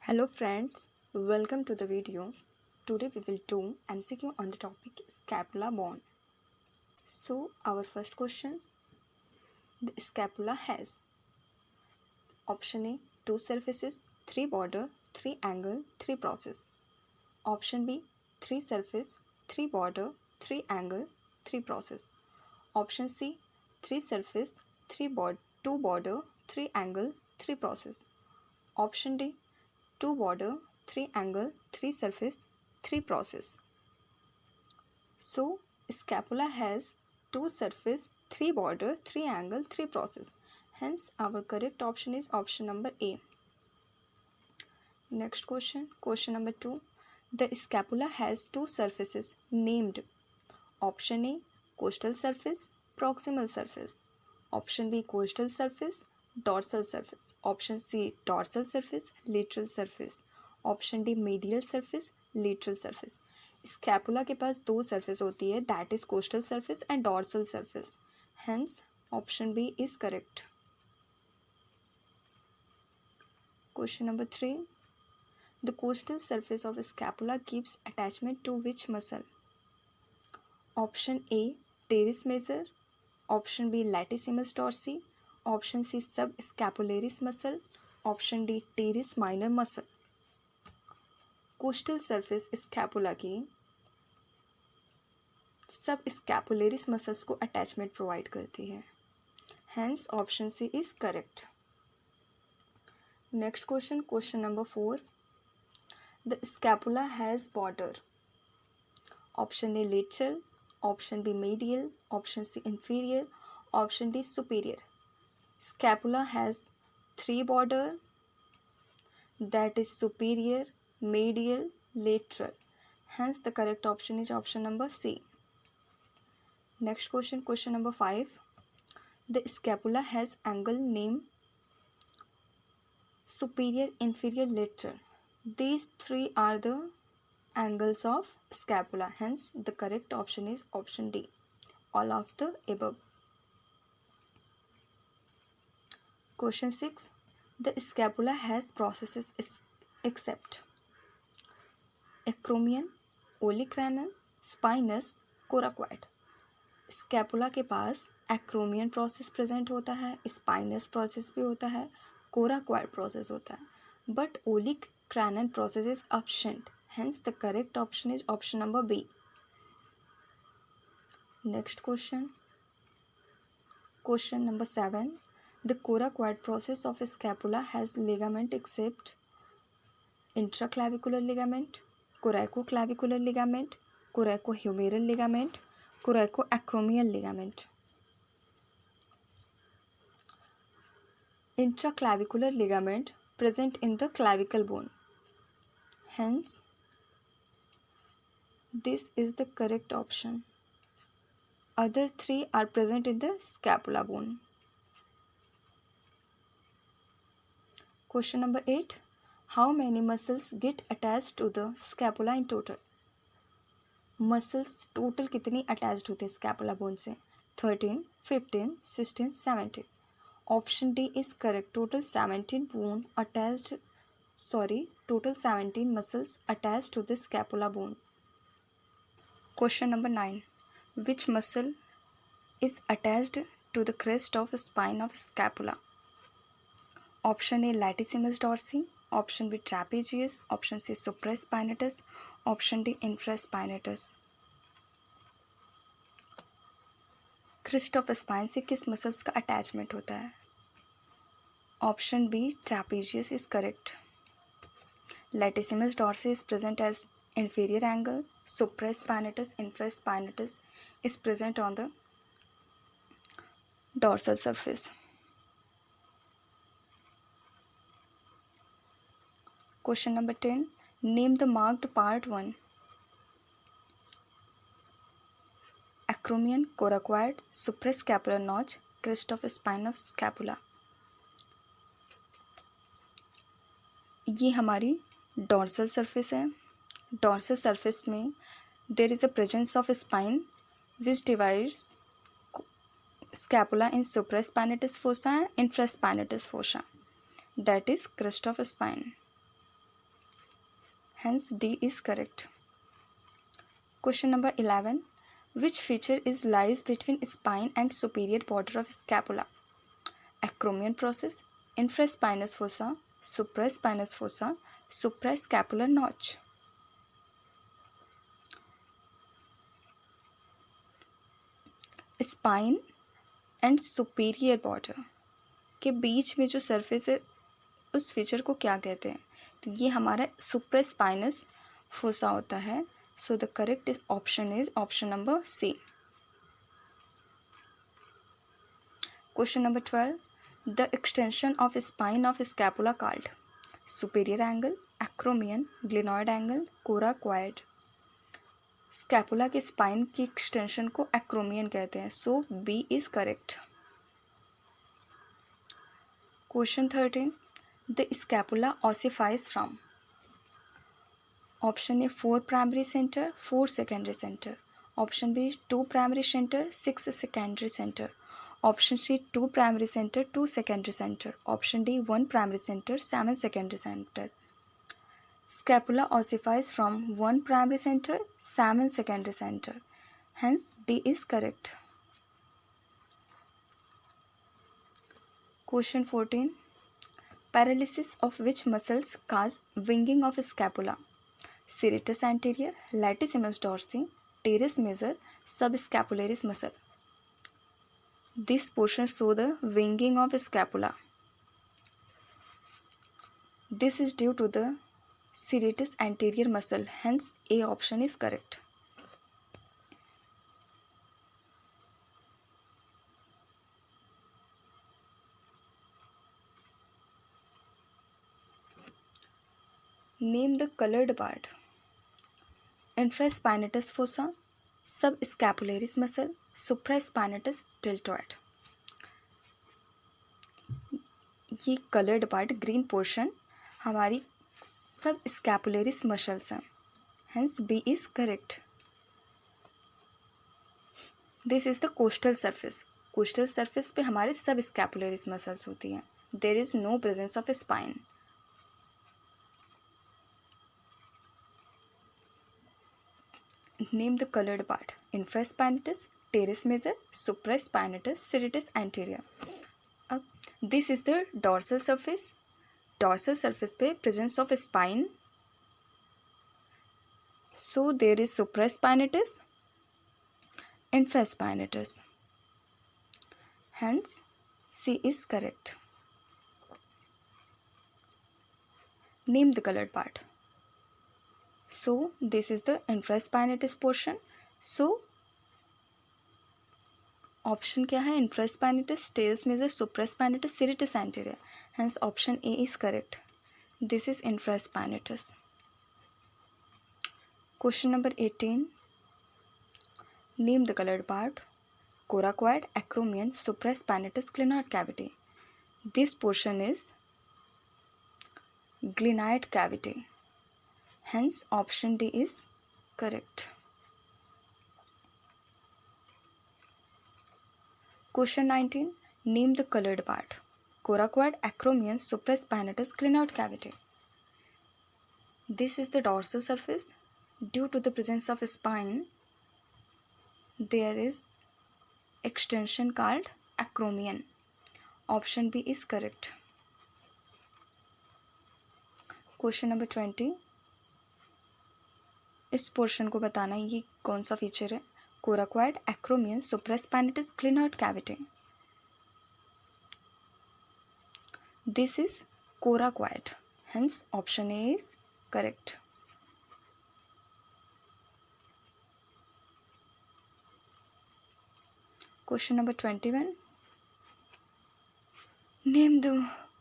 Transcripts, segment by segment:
Hello friends, welcome to the video. Today we will do MCQ on the topic scapula bone. So our first question, the scapula has option A 2 surfaces, 3 border, 3 angle, 3 process. Option B 3 surface, 3 border, 3 angle, 3 process. Option C 3 surface, 2 border, 3 angle, 3 process. Option D 2 border, 3 angle, 3 surface, 3 process. So, scapula has 2 surface, 3 border, 3 angle, 3 process. Hence, our correct option is option number A. Next question, question number 2. The scapula has 2 surfaces named option A, costal surface, proximal surface. Option B, costal surface, dorsal surface. Option C, dorsal surface, lateral surface. Option D medial surface, lateral surface. Scapula के पास 2 surface होती है, that is costal surface and dorsal surface. Hence option B is correct. Question number 3. The costal surface of scapula gives attachment to which muscle. Option A teres major. Option B latissimus dorsi. Option C subscapularis muscle. Option D teres minor muscle. Costal surface scapula की subscapularis muscles को attachment provide करती है. Hence option C is correct. Next question, question number 4. The scapula has border. Option A lateral, option B medial, option C inferior, option D superior. Scapula has 3 border, that is superior, medial, lateral. Hence the correct option is option number C. Next question, question number 5. The scapula has angle name superior, inferior, lateral. These 3 are the angles of scapula. Hence the correct option is option D, all of the above. Question 6. The scapula has processes except acromion, olecranon, spinous, coracoid. Scapula के पास acromion process present होता है, spinous process भी होता है, कोराक्वाइड process होता है, but olecranon process is absent. Hence the correct option is option number B. Next question, question number 7. The coracoid process of scapula has ligament except intraclavicular ligament, coracoclavicular ligament, coracohumeral ligament, coracoacromial ligament. Intraclavicular ligament present in the clavicle bone. Hence, this is the correct option. Other 3 are present in the scapula bone. Question number 8. How many muscles get attached to the scapula in total? Muscles total कितनी attached होते हैं scapula bone से? 13, 15, 16, 17. Option D is correct. Total 17 muscles attached to the scapula bone. Question number 9. Which muscle is attached to the crest of spine of scapula? Option A latissimus dorsi, option B trapezius, option C supraspinatus, option D infraspinatus. Crest of spine से किस muscles का attachment होता है? Option B trapezius is correct. Latissimus dorsi is present as inferior angle. Supraspinatus, infraspinatus is present on the dorsal surface. Question number 10. Name the marked part 1. Acromion, coracoid, suprascapular notch, crest of spine of scapula. ये हमारी dorsal surface है. Dorsal surface में there is a presence of spine which divides scapula in supraspinatus fossa and infraspinatus fossa, that is crest of spine. hence D is correct. Question number 11. Which feature lies between spine and superior border of scapula? Acromion process, infraspinous fossa, supraspinous fossa, suprascapular notch. Spine and superior border के बीच में जो surface है उस feature को क्या कहते हैं? तो ये हमारा सुप्रास्पाइनस फोसा होता है. So the correct option is option number C. Question number 12. The extension of spine of scapula called superior angle, acromion, glenoid angle, coracoid. Scapula के स्पाइन की एक्सटेंशन को एक्रोमियन कहते हैं. So B is correct. Question 13. The scapula ossifies from. Option A 4 primary centre, 4 secondary centre. Option B 2 primary centre, 6 secondary centre. Option C 2 primary centre, 2 secondary centre. Option D 1 primary centre, 7 secondary centre. Scapula ossifies from 1 primary center, 7 secondary center. Hence, D is correct. Question 14. Paralysis of which muscles cause winging of scapula? Serratus anterior, latissimus dorsi, teres major, subscapularis muscle. This portion show the winging of scapula. This is due to the serratus anterior muscle, hence A option is correct. Name the colored part. Infraspinatus fossa, subscapularis muscle, supraspinatus deltoid. ये colored part green portion हमारी subscapularis muscles हैं. Hence B is correct. This is the costal surface. Costal surface पे हमारे subscapularis muscles होती हैं. There is no presence of spine. Name the coloured part. Infraspinatus, teres major, supraspinatus, serratus anterior. अब this is the dorsal surface. Dorsal surface पे presence of spine. So there is supraspinatus, infraspinatus. Hence, C is correct. Name the colored part. So, this is the infraspinatus portion. So, option क्या है? Infraspinatus, teres major, supraspinatus, serratus anterior. Hence, option A is correct. This is infraspinatus. Question number 18. Name the colored part. Coracoid, acromion, supraspinatus, glenoid cavity. This portion is glenoid cavity. Hence, option D is correct. Question 19. Name the colored part. Coracoid, acromion, supraspinatus, glenoid cavity. This is the dorsal surface. Due to the presence of a spine, there is extension called acromion. Option B is correct. Question number 20. इस portion को बताना है ये कौन सा feature है. Coracoid, acromion, supraspinatus, glenoid cavity. This is coracoid. Hence option A is correct. Question number 21. Name the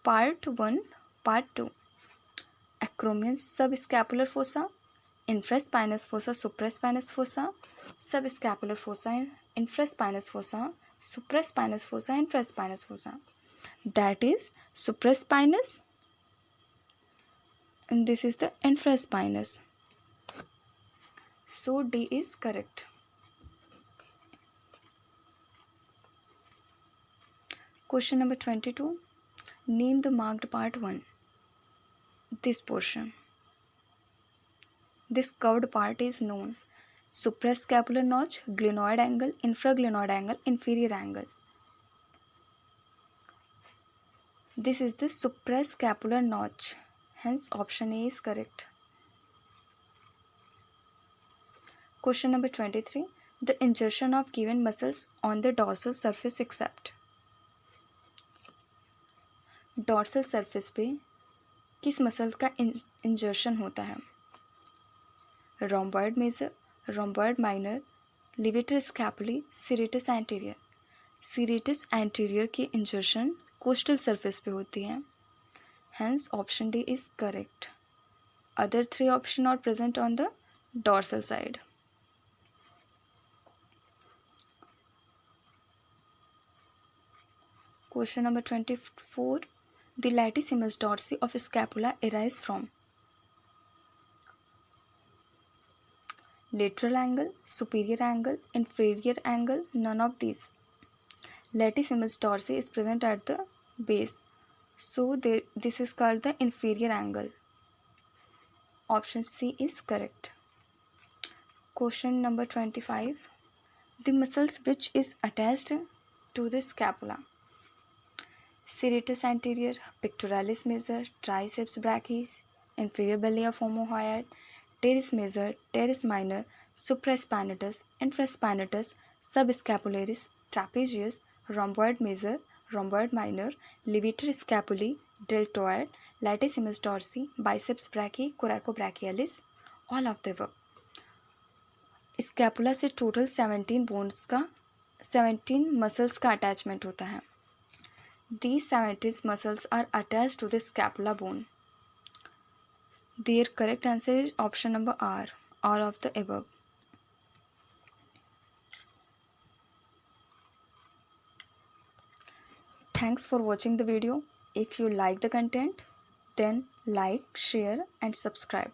part 1, part 2. Acromion, subscapular fossa, infraspinous fossa, supraspinous fossa, subscapular fossa, infraspinous fossa, supraspinous fossa, infraspinous fossa. That is supraspinous, and this is the infraspinous. So D is correct. Question number 22. Name the marked part 1. This portion. this curved part is known? Suprascapular notch, glenoid angle, infraglenoid angle, inferior angle. This is the suprascapular notch. Hence option A is correct. Question number 23. The insertion of given muscles on the dorsal surface except. Dorsal surface पे किस muscle का insertion होता है? Rhomboid major, rhomboid minor, levator scapulae, serratus anterior. Serratus anterior की insertion costal surface पे होती है. Hence option D is correct. Other 3 option are present on the dorsal side. Question number 24. The latissimus dorsi of scapula arise from lateral angle, superior angle, inferior angle, none of these. Latissimus dorsi is present at the base, so this is called the inferior angle. Option C is correct. Question number 25. The muscles which is attached to the scapula. Serratus anterior, pectoralis major, triceps brachii, inferior belly of homohyoid, teres major, teres minor, supraspinatus, infraspinatus, subscapularis, trapezius, rhomboid major, rhomboid minor, levator scapulae, deltoid, latissimus dorsi, biceps brachii, coracobrachialis, all of the above. Scapula से total 17 muscles का attachment होता है. These 17 muscles are attached to the scapula bone. Their correct answer is option number R, all of the above. Thanks for watching the video. If you like the content, then like, share and subscribe.